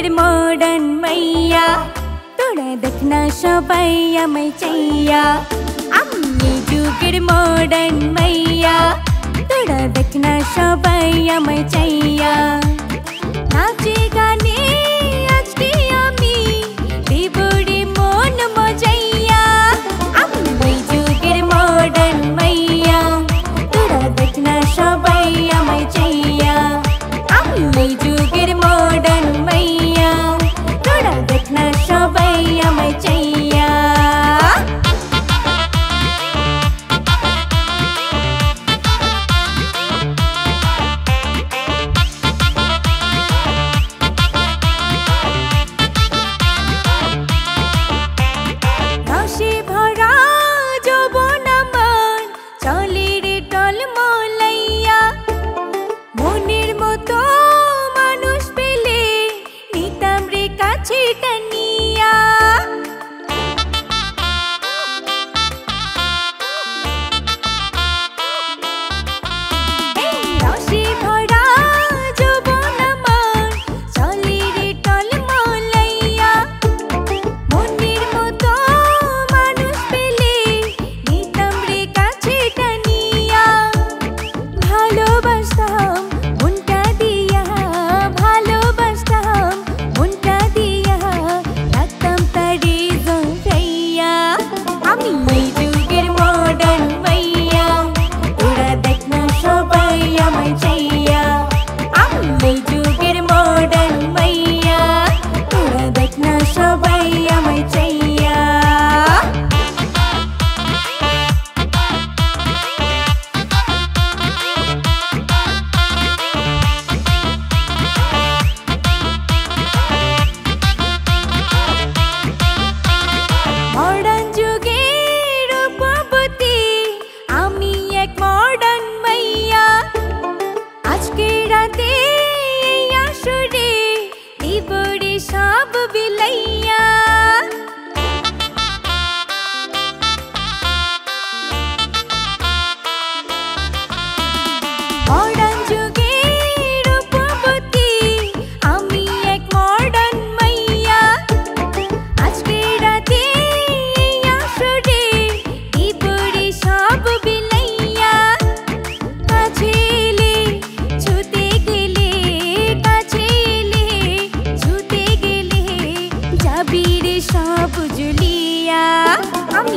যুগের মডার্ন মাইয়া তোরা দেখ না সবাই আমায় চাইয়া আমি যুগের মডার্ন মাইয়া তোরা দেখ না সবাই আমায় চাইয়া নাচে গানে আজকে আমি দেবরে মন মজাইয়া আমি যুগের মডার্ন মাইয়া তোরা দেখ না সবাই আমায় চাইয়া আমি যুগের মডার্ন মাইয়া তোরা দেখ না সবাই আমায় চাইয়া রসে ভরা যৌবন আমার চলে রে টলমলাইয়া মনের মতো মানুষ পেলে নিতাম রে কাছে টানিয়া রসে ভরা যৌবন আমার চলে রে টলমলাইয়া মনের মতো মানুষ পেলে নিতাম রে কাছে টানিয়া ভালোবাসতাম মনটা দিয়া ভালোবাসতাম মনটা দিয়া রাখতাম তারে জড়াইয়া আমি এই যুগের মডার্ন মাইয়া তোরা দেখ না সবাই আমায় চাইয়া আমি এই যুগের মডার্ন মাইয়া তোরা দেখ না সবাই আমায় চাইয়া মডার্ন যুগের রূপবতী আমি এক মডার্ন মাইয়া আজকে রাতে এই আসরে দিবরে সব বিলাইয়া মডার্ন যুগের রূপবতী আমি এক মডার্ন মাইয়া আজকে রাতে এই আসরে দিবরে সব বিলাইয়া কাছে এলে ছুতে গেলে কাছে এলে ছুতে গেলে যাবি রে সব জুলিয়া আমি